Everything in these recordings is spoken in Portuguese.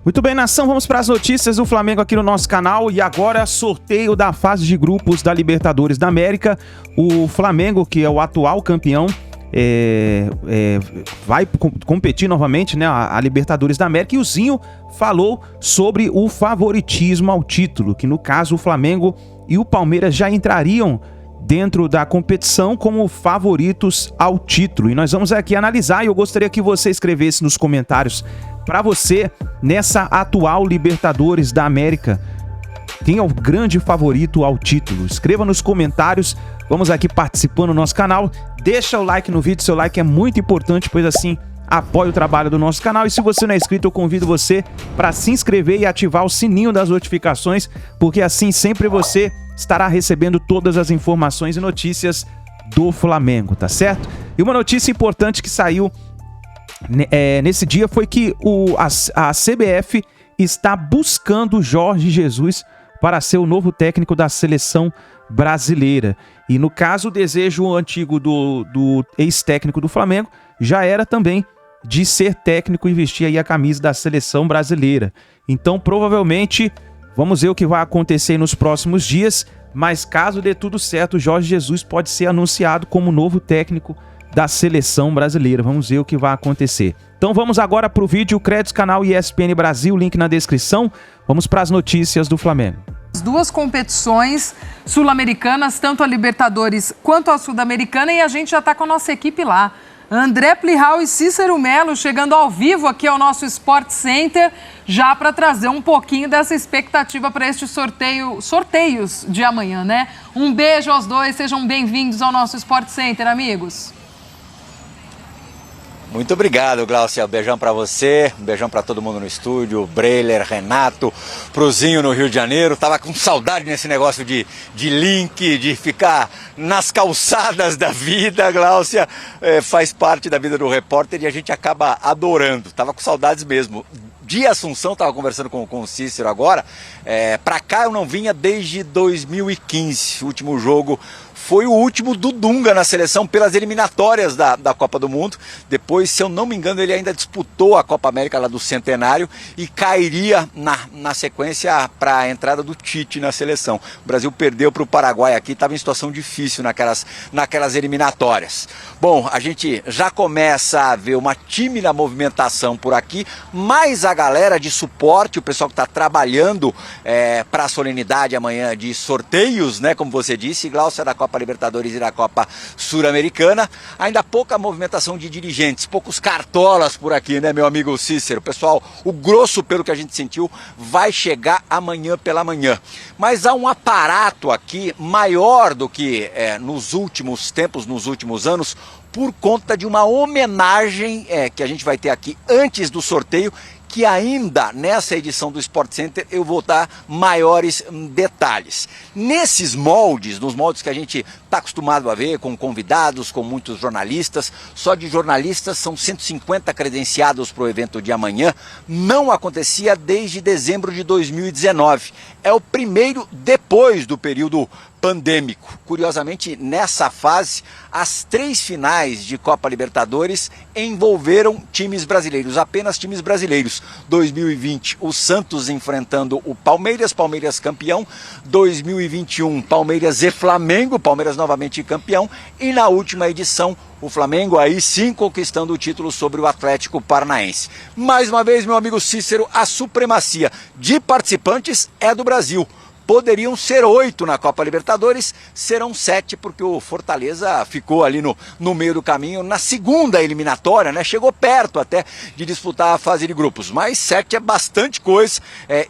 Muito bem, nação, vamos para as notícias do Flamengo aqui no nosso canal. E agora, sorteio da fase de grupos da Libertadores da América. O Flamengo, que é o atual campeão, vai competir novamente, né, a Libertadores da América. E o Zinho falou sobre o favoritismo ao título, que no caso o Flamengo e o Palmeiras já entrariam dentro da competição como favoritos ao título. E nós vamos aqui analisar, e eu gostaria que você escrevesse nos comentários para você, nessa atual Libertadores da América, quem é o grande favorito ao título? Escreva nos comentários, vamos aqui participando do nosso canal. Deixa o like no vídeo, seu like é muito importante, pois assim apoia o trabalho do nosso canal. E se você não é inscrito, eu convido você para se inscrever e ativar o sininho das notificações, porque assim sempre você estará recebendo todas as informações e notícias do Flamengo, tá certo? E uma notícia importante que saiu nesse dia foi que a CBF está buscando Jorge Jesus para ser o novo técnico da seleção brasileira. E no caso, o desejo antigo do ex-técnico do Flamengo já era também de ser técnico e vestir aí a camisa da seleção brasileira. Então, provavelmente, vamos ver o que vai acontecer nos próximos dias, mas caso dê tudo certo, Jorge Jesus pode ser anunciado como novo técnico da seleção brasileira. Vamos ver o que vai acontecer. Então vamos agora para o vídeo, créditos canal ESPN Brasil, link na descrição. Vamos para as notícias do Flamengo. As duas competições sul-americanas, tanto a Libertadores quanto a Sul-Americana, e a gente já está com a nossa equipe lá. André Plihal e Cícero Melo chegando ao vivo aqui ao nosso Sport Center, já para trazer um pouquinho dessa expectativa para este sorteios de amanhã, né? Um beijo aos dois, sejam bem-vindos ao nosso Sport Center, amigos. Muito obrigado, Glaucia. Um beijão pra você, um beijão pra todo mundo no estúdio, Breiler, Renato, Prozinho no Rio de Janeiro. Tava com saudade nesse negócio de link, de ficar nas calçadas da vida, Glaucia. Faz parte da vida do repórter e a gente acaba adorando. Tava com saudades mesmo. De Assunção, tava conversando com o Cícero agora. Pra cá eu não vinha desde 2015, o último jogo. Foi o último do Dunga na seleção pelas eliminatórias da Copa do Mundo. Depois, se eu não me engano, ele ainda disputou a Copa América lá do Centenário e cairia na sequência para a entrada do Tite na seleção. O Brasil perdeu para o Paraguai aqui, estava em situação difícil naquelas eliminatórias. Bom, a gente já começa a ver uma tímida movimentação por aqui, mas a galera de suporte, o pessoal que está trabalhando para a solenidade amanhã de sorteios, né, como você disse, Glaucia, da Copa Libertadores e da Copa Sul-Americana. Ainda pouca movimentação de dirigentes, poucos cartolas por aqui, né, meu amigo Cícero? Pessoal, o grosso, pelo que a gente sentiu, vai chegar amanhã pela manhã. Mas há um aparato aqui maior do que nos últimos tempos, nos últimos anos, por conta de uma homenagem que a gente vai ter aqui antes do sorteio, que ainda nessa edição do Sport Center eu vou dar maiores detalhes. Nesses moldes, nos moldes que a gente está acostumado a ver, com convidados, com muitos jornalistas, só de jornalistas são 150 credenciados para o evento de amanhã, não acontecia desde dezembro de 2019. É o primeiro depois do período pandêmico. Curiosamente, nessa fase, as 3 finais de Copa Libertadores envolveram times brasileiros, apenas times brasileiros. 2020, o Santos enfrentando o Palmeiras, Palmeiras campeão. 2021, Palmeiras e Flamengo, Palmeiras novamente campeão. E na última edição, o Flamengo aí sim conquistando o título sobre o Atlético Paranaense. Mais uma vez, meu amigo Cícero, a supremacia de participantes é do Brasil. Poderiam ser 8 na Copa Libertadores, serão 7 porque o Fortaleza ficou ali no meio do caminho na segunda eliminatória, né? Chegou perto até de disputar a fase de grupos, mas 7 é bastante coisa.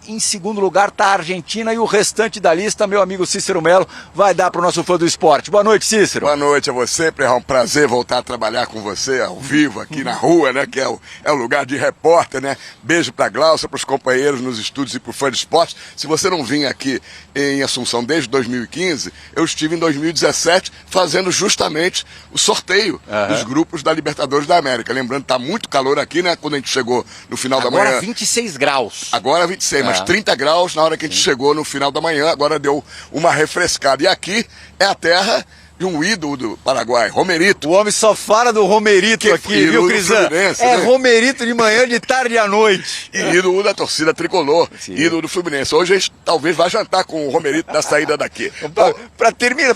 Em segundo lugar está a Argentina e o restante da lista, meu amigo Cícero Melo, vai dar para o nosso fã do esporte. Boa noite, Cícero. Boa noite a você, é um prazer voltar a trabalhar com você ao vivo aqui na rua, né? Que é o lugar de repórter, né? Beijo para a Glaucia, para os companheiros nos estúdios e para o fã de esporte. Se você não vinha aqui em Assunção desde 2015, eu estive em 2017 fazendo justamente o sorteio dos grupos da Libertadores da América. Lembrando, tá muito calor aqui, né? Quando a gente chegou no final da manhã. Agora 26 graus. Agora 26, mas 30 graus na hora que a gente chegou no final da manhã. Agora deu uma refrescada. E aqui é a terra de um ídolo do Paraguai, Romerito. O homem só fala do Romerito aqui, viu, Crisan? É, né? Romerito de manhã, de tarde e à noite. E ídolo da torcida tricolor, ídolo do Fluminense. Hoje a gente talvez vá jantar com o Romerito na saída daqui.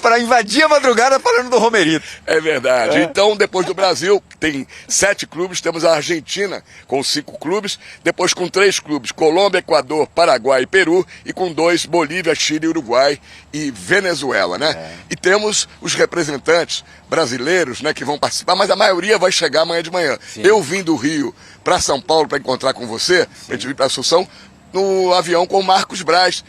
Para invadir a madrugada falando do Romerito. É verdade. Então, depois do Brasil, tem 7 clubes, temos a Argentina com 5 clubes, depois com 3 clubes, Colômbia, Equador, Paraguai e Peru, e com 2, Bolívia, Chile, Uruguai e Venezuela, né? E temos os representantes brasileiros, né, que vão participar, mas a maioria vai chegar amanhã de manhã. Sim. Eu vim do Rio para São Paulo para encontrar com você, a gente vir para Assunção, no avião com o Marcos Braz,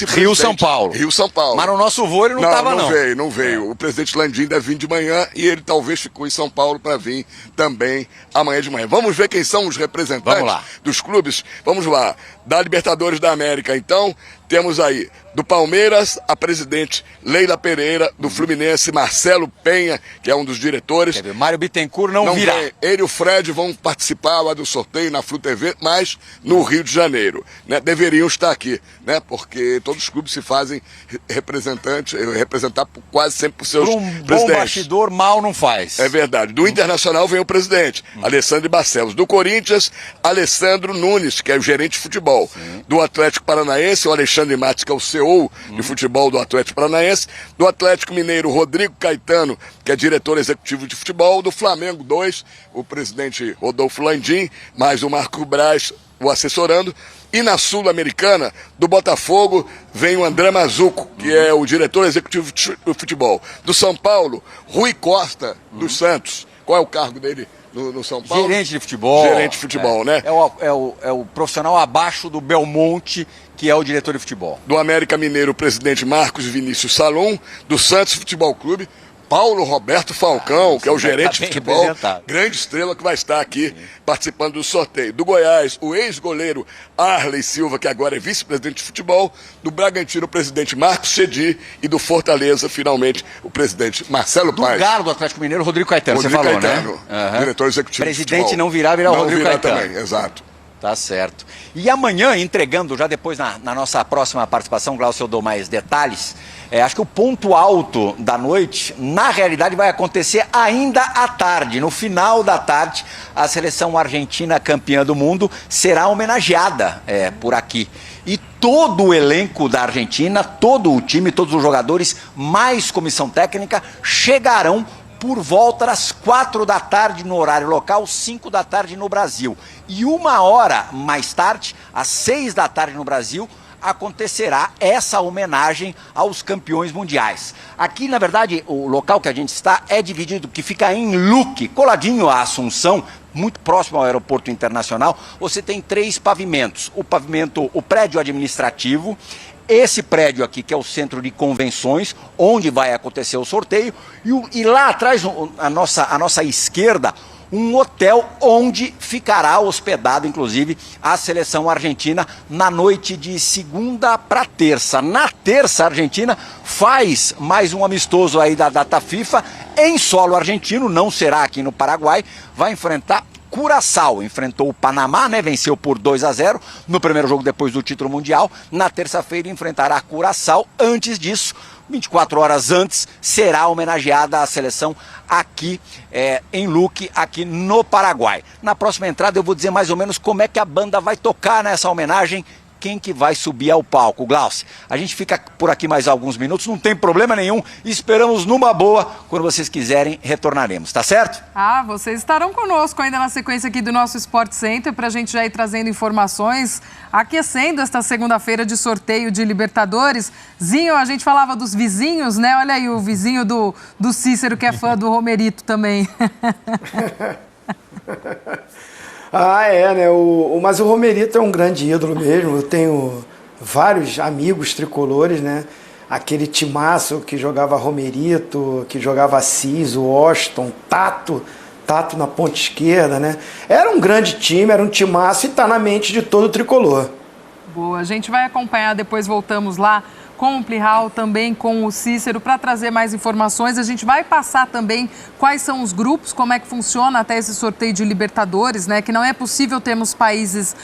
Rio-São Paulo. Rio-São Paulo. Mas no nosso voo ele não estava, não. Não veio. O presidente Landim deve vir de manhã e ele talvez ficou em São Paulo para vir também amanhã de manhã. Vamos ver quem são os representantes dos clubes? Vamos lá. Da Libertadores da América, então, temos aí do Palmeiras a presidente Leila Pereira, do Fluminense Marcelo Penha, que é um dos diretores. Mário Bittencourt não virá. Ele e o Fred vão participar lá do sorteio na Flu TV, mas no Rio de Janeiro, né? Deveriam estar aqui, né? Porque todos os clubes se fazem representar quase sempre por seus presidentes. Bom bastidor mal não faz. É verdade. Do Internacional vem o presidente, Alessandro Barcelos. Do Corinthians, Alessandro Nunes, que é o gerente de futebol. Sim. Do Atlético Paranaense, o Alexandre Matos, que é o CEO de futebol do Atlético Paranaense. Do Atlético Mineiro, Rodrigo Caetano, que é diretor executivo de futebol. Do Flamengo, 2, o presidente Rodolfo Landim, mais o Marco Braz, o assessorando. E na Sul-Americana, do Botafogo, vem o André Mazuco, que é o diretor executivo do futebol. Do São Paulo, Rui Costa, dos Santos. Qual é o cargo dele no São Paulo? Gerente de futebol. Gerente de futebol, né? É o profissional abaixo do Belmonte, que é o diretor de futebol. Do América Mineiro, o presidente Marcos Vinícius Salum. Do Santos Futebol Clube, Paulo Roberto Falcão, que é o gerente de futebol, grande estrela que vai estar aqui participando do sorteio. Do Goiás, o ex-goleiro Arley Silva, que agora é vice-presidente de futebol. Do Bragantino, o presidente Marcos Chedi. E do Fortaleza, finalmente, o presidente Marcelo Paes. Do Galo do Atlético Mineiro, Rodrigo Caetano, você falou, Caetano, né? Diretor executivo de futebol. Presidente não virá o Rodrigo Caetano. Também, exato. Tá certo. E amanhã, entregando, já depois na nossa próxima participação, Glaucio, eu dou mais detalhes. Acho que o ponto alto da noite, na realidade, vai acontecer ainda à tarde. No final da tarde, a seleção argentina campeã do mundo será homenageada por aqui. E todo o elenco da Argentina, todo o time, todos os jogadores, mais comissão técnica, chegarão por volta das 4 da tarde no horário local, 5 da tarde no Brasil. E 1 hora mais tarde, às 6 da tarde no Brasil, acontecerá essa homenagem aos campeões mundiais. Aqui, na verdade, o local que a gente está é dividido, que fica em Luque, coladinho à Assunção, muito próximo ao aeroporto internacional. Você tem 3 pavimentos. O prédio administrativo, esse prédio aqui, que é o centro de convenções, onde vai acontecer o sorteio, e lá atrás, à nossa esquerda, um hotel onde ficará hospedado, inclusive, a seleção argentina na noite de segunda para terça. Na terça, a Argentina faz mais um amistoso aí da data FIFA em solo argentino, não será aqui no Paraguai, vai enfrentar Curaçao. Enfrentou o Panamá, né? Venceu por 2-0 no primeiro jogo depois do título mundial. Na terça-feira enfrentará Curaçao. Antes disso, 24 horas antes, será homenageada a seleção aqui em Luque, aqui no Paraguai. Na próxima entrada eu vou dizer mais ou menos como é que a banda vai tocar nessa homenagem, quem que vai subir ao palco. Glaucio, a gente fica por aqui mais alguns minutos, não tem problema nenhum, esperamos numa boa, quando vocês quiserem retornaremos, tá certo? Vocês estarão conosco ainda na sequência aqui do nosso Sport Center, pra gente já ir trazendo informações, aquecendo esta segunda-feira de sorteio de Libertadores. Zinho, a gente falava dos vizinhos, né? Olha aí o vizinho do Cícero, que é fã do Romerito também. Né? Mas o Romerito é um grande ídolo mesmo. Eu tenho vários amigos tricolores, né? Aquele timaço que jogava Romerito, que jogava Assis, o Washington, Tato na ponta esquerda, né? Era um grande time, era um timaço e está na mente de todo o tricolor. Boa, a gente vai acompanhar, depois voltamos lá com o Plihal, também com o Cícero, para trazer mais informações. A gente vai passar também quais são os grupos, como é que funciona até esse sorteio de Libertadores, né? Que não é possível termos países,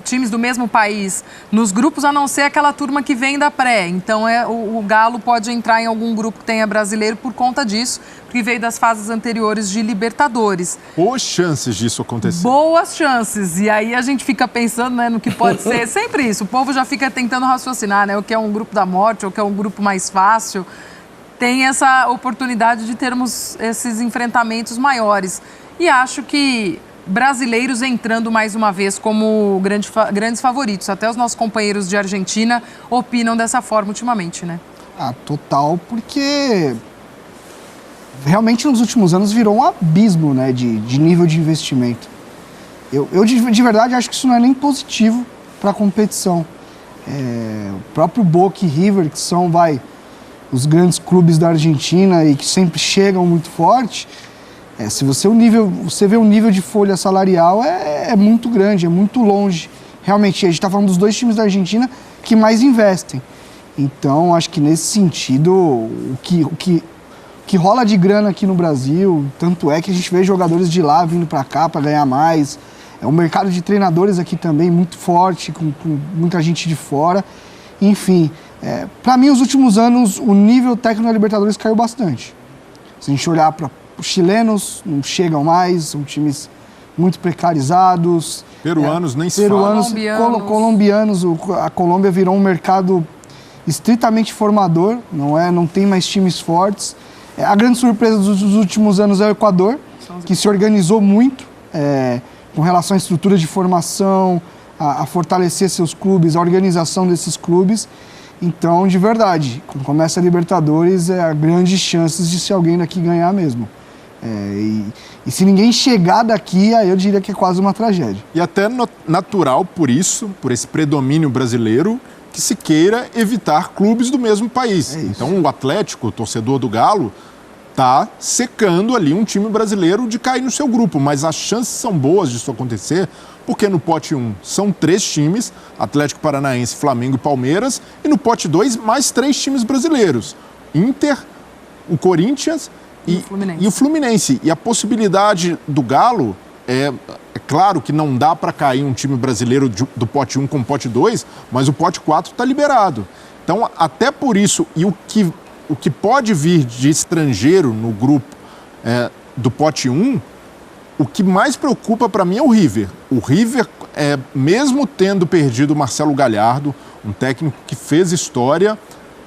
times do mesmo país nos grupos, a não ser aquela turma que vem da pré. Então, o Galo pode entrar em algum grupo que tenha brasileiro por conta disso, porque veio das fases anteriores de Libertadores. Boas chances disso acontecer. Boas chances. E aí a gente fica pensando, né, no que pode ser. Sempre isso. O povo já fica tentando raciocinar, né? O que é um grupo da morte, o que é um grupo mais fácil. Tem essa oportunidade de termos esses enfrentamentos maiores. E acho que brasileiros entrando mais uma vez como grandes favoritos. Até os nossos companheiros de Argentina opinam dessa forma ultimamente, né? Total, porque realmente nos últimos anos virou um abismo, né, de nível de investimento. Eu de verdade acho que isso não é nem positivo para a competição. O próprio Boca e River, que são os grandes clubes da Argentina e que sempre chegam muito forte, se você vê o nível de folha salarial é muito grande, é muito longe. Realmente, a gente está falando dos 2 times da Argentina que mais investem. Então, acho que nesse sentido, o que rola de grana aqui no Brasil, tanto é que a gente vê jogadores de lá vindo para cá para ganhar mais. É um mercado de treinadores aqui também muito forte, com muita gente de fora. Enfim, para mim, os últimos anos, o nível técnico da Libertadores caiu bastante. Se a gente olhar para os chilenos, não chegam mais, são times muito precarizados. Peruanos nem se fala. Colombianos, a Colômbia virou um mercado estritamente formador, não tem mais times fortes. A grande surpresa dos últimos anos é o Equador, que se organizou muito com relação à estrutura de formação, a fortalecer seus clubes, a organização desses clubes. Então, de verdade, quando começa a Libertadores, há grandes chances de ser alguém daqui ganhar mesmo. E se ninguém chegar daqui, aí eu diria que é quase uma tragédia. E até natural por esse predomínio brasileiro, que se queira evitar clubes do mesmo país. Então o Atlético, o torcedor do Galo, está secando ali um time brasileiro de cair no seu grupo, mas as chances são boas disso acontecer, porque no pote 1 são 3 times, Atlético Paranaense, Flamengo e Palmeiras, e no pote 2 mais 3 times brasileiros, Inter, o Corinthians e o Fluminense. E a possibilidade do Galo, é claro que não dá para cair um time brasileiro do pote 1 com o pote 2, mas o pote 4 está liberado. Então, até por isso, e o que pode vir de estrangeiro no grupo do pote 1, o que mais preocupa para mim é o River. O River, mesmo tendo perdido o Marcelo Gallardo, um técnico que fez história,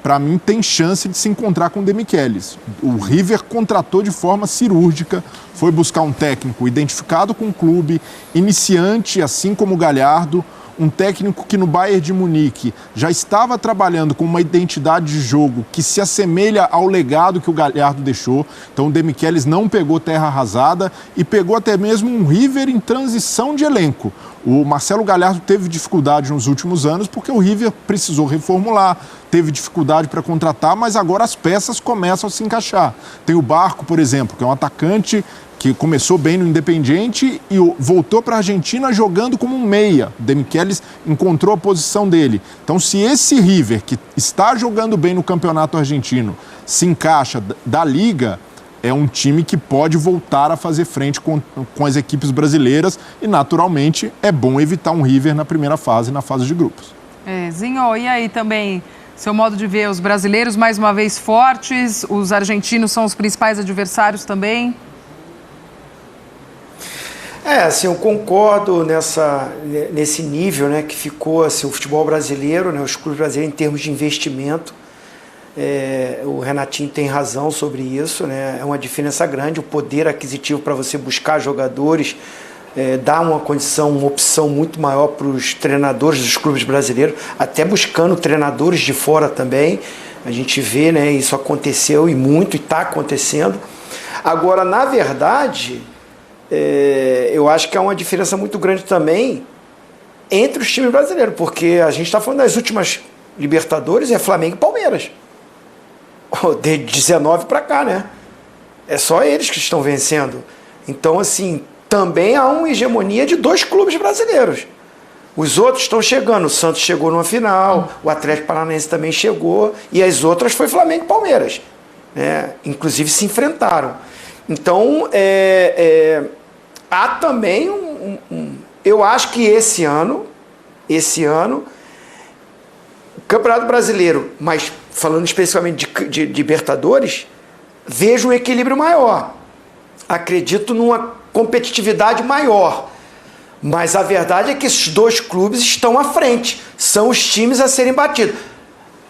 para mim tem chance de se encontrar com o De Michelis. O River contratou de forma cirúrgica, foi buscar um técnico identificado com o clube, iniciante, assim como o Gallardo, um técnico que no Bayern de Munique já estava trabalhando com uma identidade de jogo que se assemelha ao legado que o Gallardo deixou. Então o De Michelis não pegou terra arrasada e pegou até mesmo um River em transição de elenco. O Marcelo Gallardo teve dificuldade nos últimos anos porque o River precisou reformular, teve dificuldade para contratar, mas agora as peças começam a se encaixar. Tem o Barco, por exemplo, que é um atacante que começou bem no Independiente e voltou para a Argentina jogando como um meia. O De Michelis encontrou a posição dele. Então, se esse River, que está jogando bem no campeonato argentino, se encaixa da Liga, é um time que pode voltar a fazer frente com as equipes brasileiras e, naturalmente, é bom evitar um River na primeira fase, na fase de grupos. Zinho, e aí também, seu modo de ver os brasileiros mais uma vez fortes, os argentinos são os principais adversários também? Assim, eu concordo nesse nível, né, que ficou assim, o futebol brasileiro, né, os clubes brasileiros em termos de investimento. O Renatinho tem razão sobre isso, né, é uma diferença grande, o poder aquisitivo para você buscar jogadores dá uma condição, uma opção muito maior para os treinadores dos clubes brasileiros, até buscando treinadores de fora também. A gente vê, né, isso aconteceu e muito, e está acontecendo. Agora, na verdade, eu acho que há uma diferença muito grande também entre os times brasileiros, porque a gente está falando das últimas Libertadores, é Flamengo e Palmeiras. De 19 para cá, né? É só eles que estão vencendo. Então, assim, também há uma hegemonia de 2 clubes brasileiros. Os outros estão chegando. O Santos chegou numa final, o Atlético Paranaense também chegou, e as outras foi Flamengo e Palmeiras, né? Inclusive se enfrentaram. Então, há também eu acho que esse ano esse ano. O Campeonato Brasileiro, mas falando especificamente de Libertadores, vejo um equilíbrio maior. Acredito numa competitividade maior. Mas a verdade é que esses dois clubes estão à frente. São os times a serem batidos.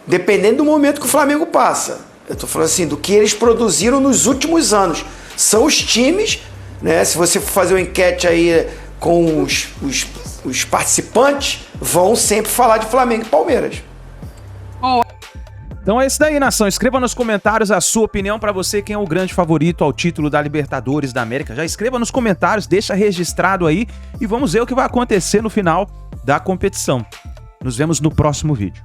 Dependendo do momento que o Flamengo passa. Eu estou falando assim, do que eles produziram nos últimos anos. São os times, né? Se você for fazer uma enquete aí com os participantes, vão sempre falar de Flamengo e Palmeiras. Então é isso daí, nação. Escreva nos comentários a sua opinião para você, quem é o grande favorito ao título da Libertadores da América. Já escreva nos comentários, deixa registrado aí e vamos ver o que vai acontecer no final da competição. Nos vemos no próximo vídeo.